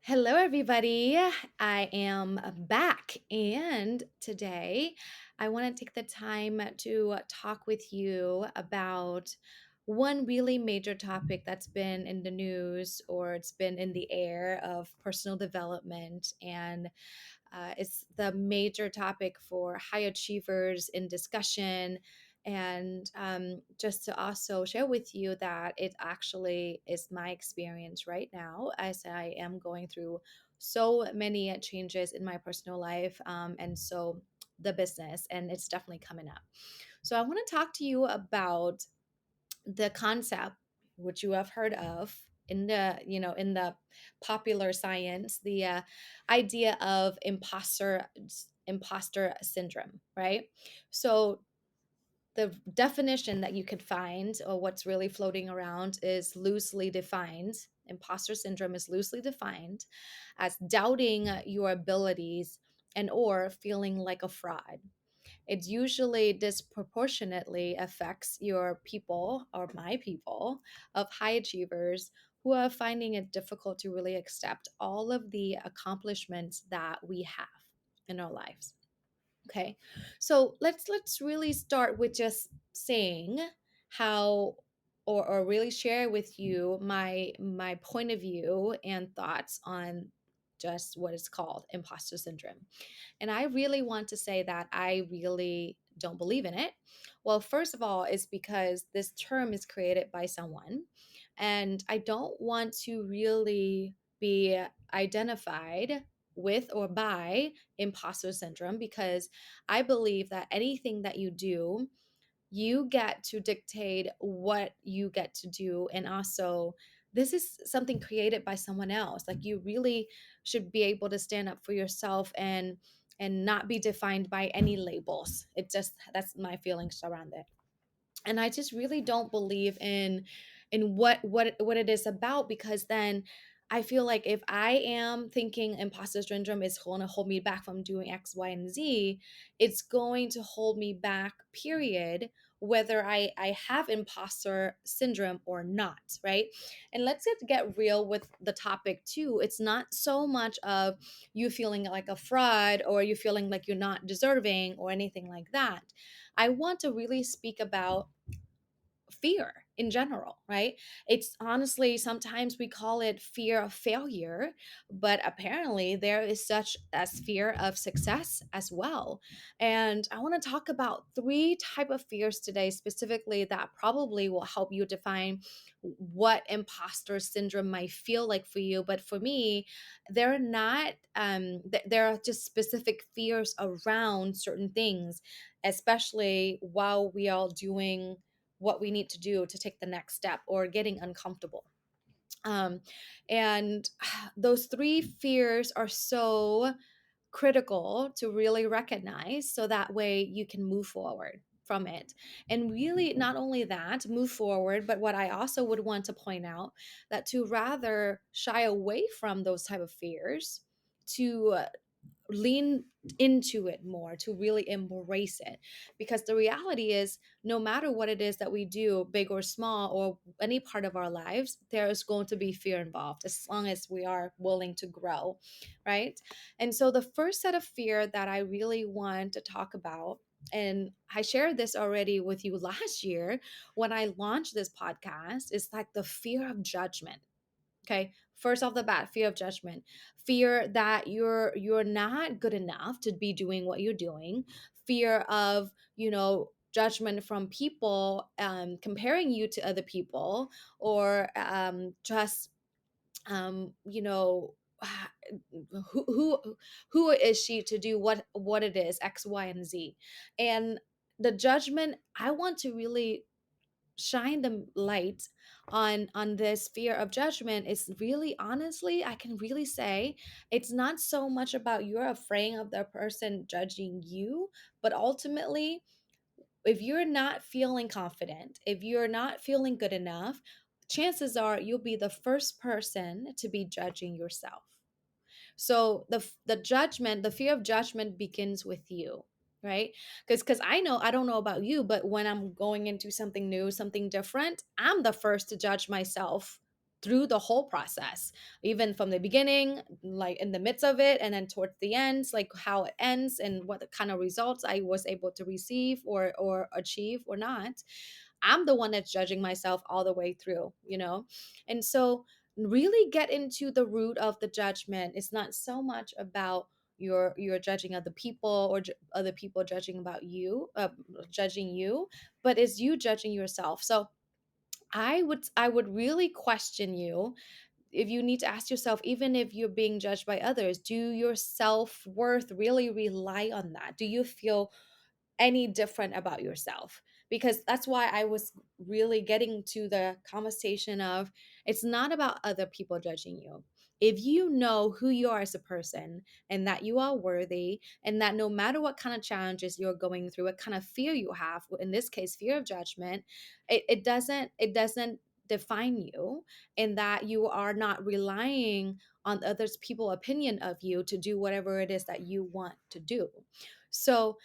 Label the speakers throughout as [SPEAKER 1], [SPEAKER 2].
[SPEAKER 1] Hello, everybody. I am back, and today I want to take the time to talk with you about one really major topic that's been in the news or it's been in the air of personal development. And it's the major topic for high achievers in discussion. And just to also share with you that it actually is my experience right now as I am going through so many changes in my personal life and so the business, and it's definitely coming up. So I want to talk to you about the concept which you have heard of in the popular science, the idea of imposter syndrome, right? So the definition that you could find, or what's really floating around, is loosely defined. Imposter syndrome is loosely defined as doubting your abilities and or feeling like a fraud. It usually disproportionately affects your people or my people of high achievers who are finding it difficult to really accept all of the accomplishments that we have in our lives. Okay. So let's really start with just saying how or really share with you my point of view and thoughts on just what is called imposter syndrome. And I really want to say that I really don't believe in it. Well, first of all, it's because this term is created by someone, and I don't want to really be identified with or by imposter syndrome because I believe that anything that you do, you get to dictate what you get to do. And also, this is something created by someone else. Like, you really should be able to stand up for yourself and not be defined by any labels. It just, that's my feelings around it. And I just really don't believe in what it is about, because then I feel like if I am thinking imposter syndrome is going to hold me back from doing X, Y, and Z, it's going to hold me back, period, whether I have imposter syndrome or not, right? And let's get real with the topic too. It's not so much of you feeling like a fraud or you feeling like you're not deserving or anything like that. I want to really speak about fear in general, right? It's honestly, sometimes we call it fear of failure, but apparently there is such as fear of success as well. And I want to talk about three type of fears today specifically that probably will help you define what imposter syndrome might feel like for you. But for me, they're not there are just specific fears around certain things, especially while we are doing what we need to do to take the next step or getting uncomfortable. Um, and those three fears are so critical to really recognize so that way you can move forward from it. And really, not only that, move forward, but what I also would want to point out that to rather shy away from those type of fears, to lean into it more, to really embrace it. Because the reality is, no matter what it is that we do, big or small, or any part of our lives, there is going to be fear involved as long as we are willing to grow, right? And so the first set of fear that I really want to talk about, and I shared this already with you last year when I launched this podcast, is like the fear of judgment. Okay. First off the bat, fear of judgment, fear that you're not good enough to be doing what you're doing, fear of, judgment from people, comparing you to other people, or just, um, you know, who who is she to do what it is X, Y, and Z. And the judgment, I want to really shine the light on this fear of judgment. Is really, honestly, I can really say it's not so much about you're afraid of the person judging you, but ultimately, if you're not feeling confident, if you're not feeling good enough, chances are you'll be the first person to be judging yourself. So the judgment, the fear of judgment begins with you, right? Because I know, I don't know about you, but when I'm going into something new, something different, I'm the first to judge myself through the whole process, even from the beginning, like in the midst of it, and then towards the end, like how it ends and what the kind of results I was able to receive or achieve or not. I'm the one that's judging myself all the way through, you know? And so really get into the root of the judgment. It's not so much about your judging other people or other people judging about you, judging you, but it's you judging yourself. So I would really question you if you need to ask yourself, even if you're being judged by others, do your self-worth really rely on that? Do you feel any different about yourself? Because that's why I was really getting to the conversation of, it's not about other people judging you. If you know who you are as a person and that you are worthy, and that no matter what kind of challenges you're going through, what kind of fear you have, in this case fear of judgment, it doesn't define you, and that you are not relying on others people opinion of you to do whatever it is that you want to do. So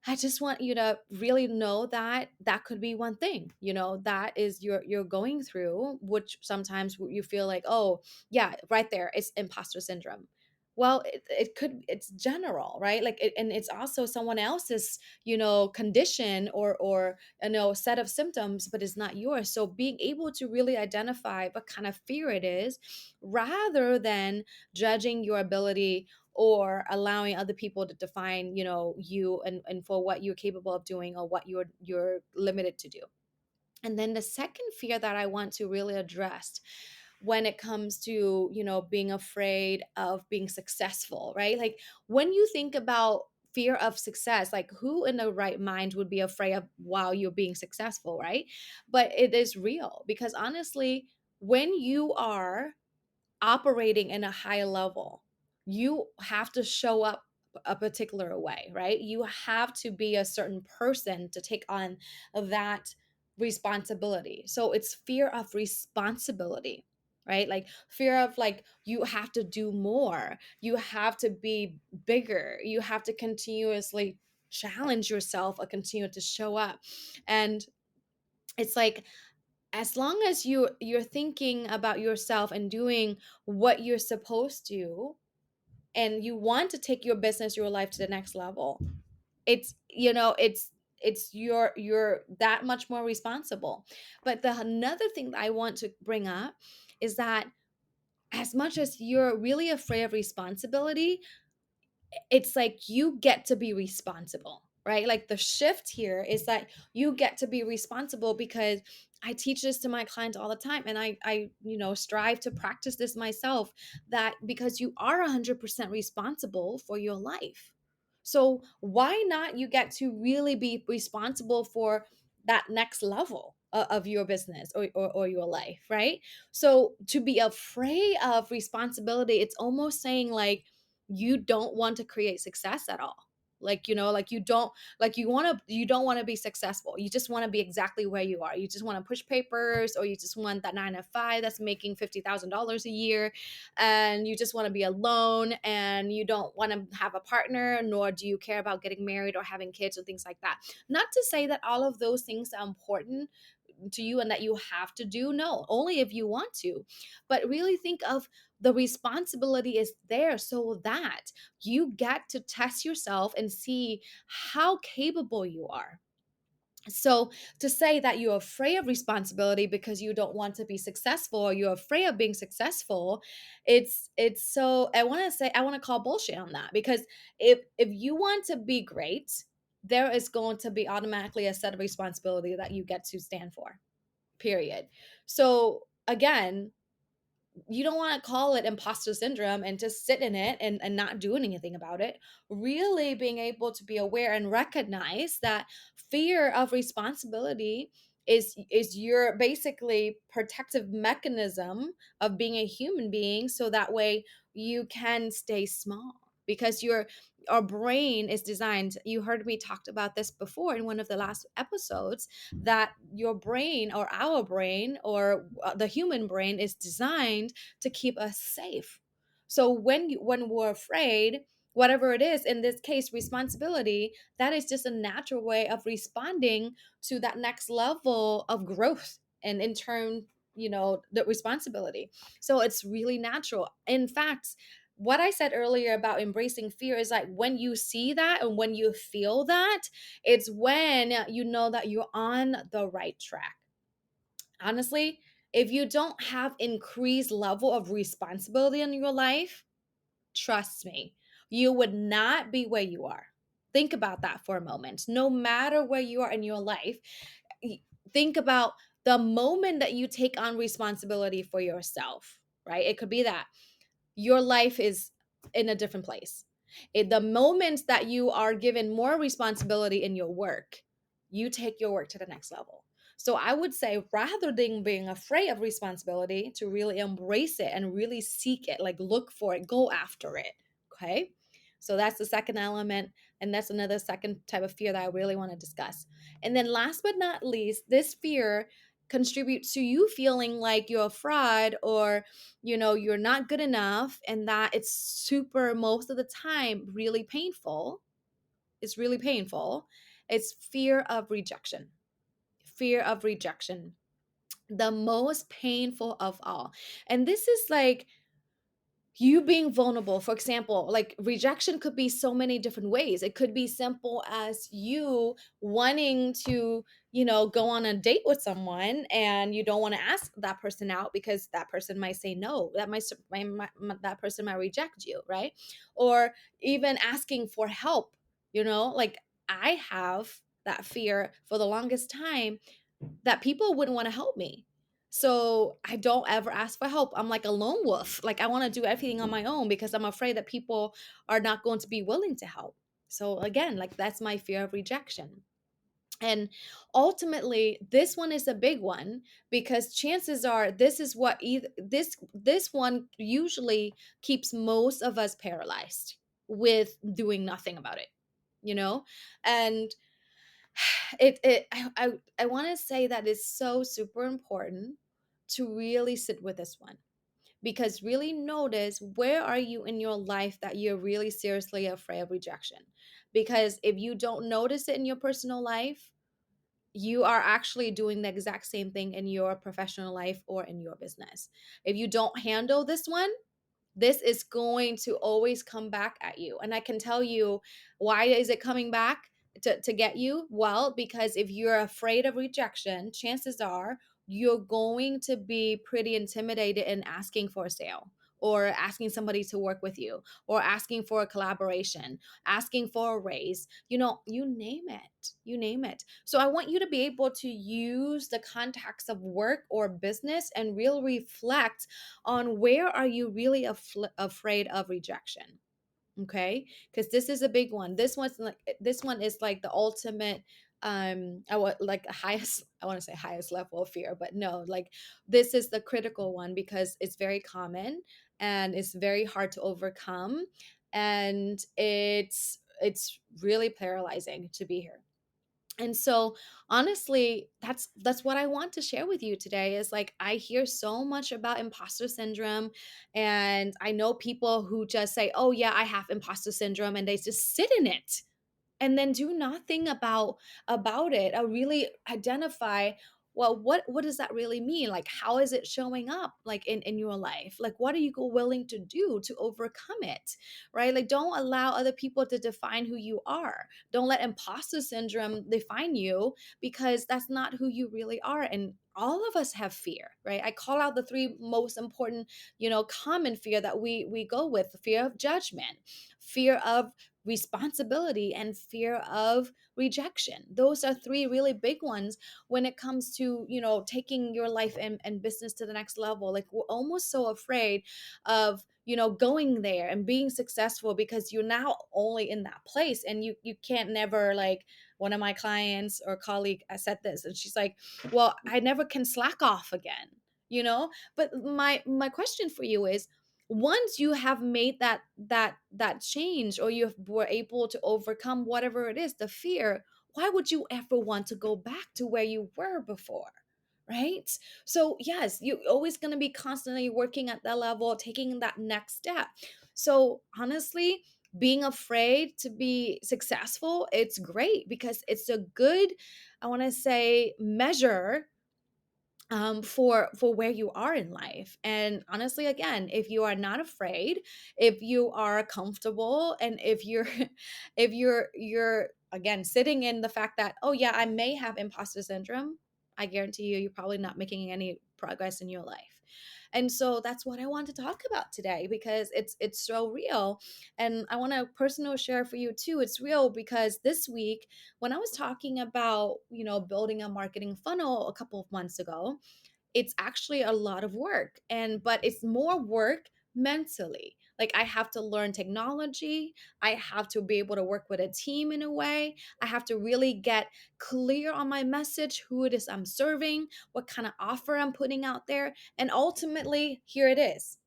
[SPEAKER 1] I just want you to really know that that could be one thing, that is you're going through, which sometimes you feel like, oh, yeah, right there, it's imposter syndrome. Well, it's general, right? Like, and it's also someone else's, condition or set of symptoms, but it's not yours. So being able to really identify what kind of fear it is, rather than judging your ability or allowing other people to define, you and for what you're capable of doing or what you're limited to do. And then the second fear that I want to really address when it comes to, being afraid of being successful, right? Like, when you think about fear of success, like, who in the right mind would be afraid of while you're being successful, right? But it is real, because honestly, when you are operating in a high level, you have to show up a particular way, right? You have to be a certain person to take on that responsibility. So it's fear of responsibility, right? Like, fear of, like, you have to do more, you have to be bigger, you have to continuously challenge yourself or continue to show up. And it's like, as long as you're thinking about yourself and doing what you're supposed to, and you want to take your business, your life to the next level, it's you're that much more responsible. But the another thing that I want to bring up is that, as much as you're really afraid of responsibility, it's like you get to be responsible, right? Like, the shift here is that you get to be responsible, because I teach this to my clients all the time, and I strive to practice this myself, that because you are 100% responsible for your life. So why not you get to really be responsible for that next level of your business or your life, right? So to be afraid of responsibility, it's almost saying, like, you don't want to create success at all. Like, like, you don't, like, you don't want to be successful, you just want to be exactly where you are, you just want to push papers, or you just want that 9 to 5 that's making $50,000 a year, and you just want to be alone, and you don't want to have a partner, nor do you care about getting married or having kids or things like that. Not to say that all of those things are important to you and that you have to do, no, only if you want to. But really think of, the responsibility is there so that you get to test yourself and see how capable you are. So to say that you're afraid of responsibility because you don't want to be successful, or you're afraid of being successful, it's so, I want to call bullshit on that. Because if you want to be great, there is going to be automatically a set of responsibility that you get to stand for, period. So again, you don't want to call it imposter syndrome and just sit in it and not do anything about it. Really being able to be aware and recognize that fear of responsibility is your basically protective mechanism of being a human being, so that way you can stay small. Because our brain is designed, you heard me talked about this before in one of the last episodes, that your brain, or our brain, or the human brain, is designed to keep us safe. So when we're afraid, whatever it is, in this case responsibility, that is just a natural way of responding to that next level of growth, and in turn the responsibility. So it's really natural. In fact, what I said earlier about embracing fear is like when you see that and when you feel that, it's when you know that you're on the right track. Honestly, if you don't have increased level of responsibility in your life, trust me, you would not be where you are. Think about that for a moment. No matter where you are in your life, think about the moment that you take on responsibility for yourself, right? It could be that your life is in a different place. The moment that you are given more responsibility in your work, you take your work to the next level. So I would say rather than being afraid of responsibility, to really embrace it and really seek it, like look for it, go after it. Okay. So that's the second element. And that's another second type of fear that I really want to discuss. And then last but not least, this fear contributes to you feeling like you're a fraud, or you're not good enough, and that it's super, most of the time, really painful. It's really painful. It's fear of rejection. Fear of rejection, the most painful of all. And this is like you being vulnerable. For example, like rejection could be so many different ways. It could be simple as you wanting to go on a date with someone, and you don't want to ask that person out because that person might say no, that person might reject you, right? Or even asking for help. Like I have that fear for the longest time, that people wouldn't want to help me. So I don't ever ask for help. I'm like a lone wolf. Like I want to do everything on my own because I'm afraid that people are not going to be willing to help. So again, like that's my fear of rejection. And ultimately, this one is a big one, because chances are this is what either this one usually keeps most of us paralyzed with doing nothing about it, you know? And I want to say that it's so super important to really sit with this one, because really notice where are you in your life that you're really seriously afraid of rejection. Because if you don't notice it in your personal life, you are actually doing the exact same thing in your professional life or in your business. If you don't handle this one, this is going to always come back at you. And I can tell you, why is it coming back to get you? Well, because if you're afraid of rejection, chances are you're going to be pretty intimidated in asking for a sale, or asking somebody to work with you, or asking for a collaboration, asking for a raise, you name it, you name it. So I want you to be able to use the context of work or business and really reflect on where are you really afraid of rejection. Okay, because this is a big one. This one is like the ultimate, I want like highest, I want to say highest level of fear, but no, like this is the critical one, because it's very common and it's very hard to overcome, and it's really paralyzing to be here. And so honestly, that's what I want to share with you today, is like I hear so much about imposter syndrome, and I know people who just say, "Oh yeah, I have imposter syndrome," and they just sit in it and then do nothing about it, or really identify, well, what does that really mean? Like how is it showing up, like in your life? Like what are you willing to do to overcome it, right? Like don't allow other people to define who you are. Don't let imposter syndrome define you, because that's not who you really are. And all of us have fear, right? I call out the three most important, common fear that we go with: fear of judgment, fear of responsibility, and fear of rejection. Those are three really big ones when it comes to taking your life and business to the next level. Like we're almost so afraid of going there and being successful, because you're now only in that place, and you can't never, like one of my clients or colleague said this, and she's like, well, I never can slack off again, but my question for you is, once you have made that change, or you were able to overcome whatever it is, the fear, why would you ever want to go back to where you were before, right? So yes, you're always going to be constantly working at that level, taking that next step. So honestly, being afraid to be successful, it's great, because it's a good, I want to say, measure for where you are in life. And honestly, again, if you are not afraid, if you are comfortable, and if you're if you're again sitting in the fact that, oh yeah, I may have imposter syndrome, I guarantee you you're probably not making any progress in your life. And so that's what I want to talk about today, because it's so real. And I want to personal share for you too. It's real because this week, when I was talking about, building a marketing funnel a couple of months ago, it's actually a lot of work, but it's more work mentally. Like, I have to learn technology, I have to be able to work with a team in a way, I have to really get clear on my message, who it is I'm serving, what kind of offer I'm putting out there. And ultimately, here it is: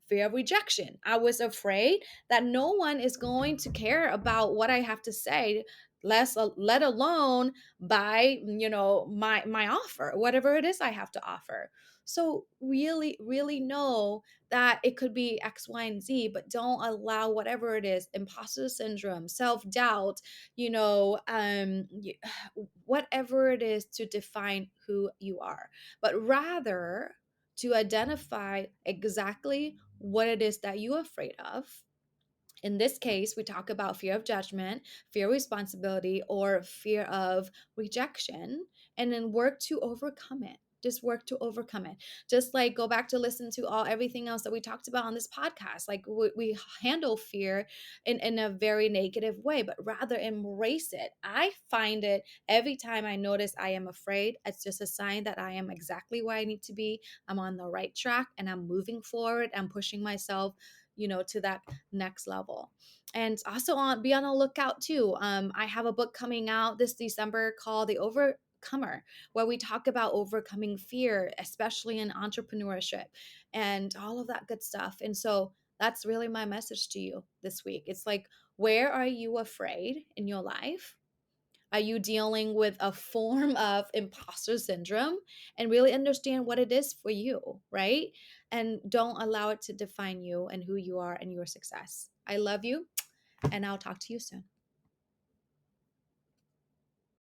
[SPEAKER 1] fear of rejection. I was afraid that no one is going to care about what I have to say, less let alone buy, my offer, whatever it is I have to offer. So really, really know that it could be X, Y, and Z, but don't allow whatever it is, imposter syndrome, self-doubt, whatever it is, to define who you are, but rather to identify exactly what it is that you're afraid of. In this case, we talk about fear of judgment, fear of responsibility, or fear of rejection, and then work to overcome it. Just work to overcome it. Just like go back to listen to everything else that we talked about on this podcast. Like, we handle fear in a very negative way, but rather embrace it. I find it every time I notice I am afraid, it's just a sign that I am exactly where I need to be. I'm on the right track and I'm moving forward. I'm pushing myself, to that next level. And also be on the lookout too. I have a book coming out this December called The Overcomer, where we talk about overcoming fear, especially in entrepreneurship and all of that good stuff. And so that's really my message to you this week. It's like, where are you afraid in your life? Are you dealing with a form of imposter syndrome? And really understand what it is for you, right? And don't allow it to define you and who you are and your success. I love you, and I'll talk to you soon.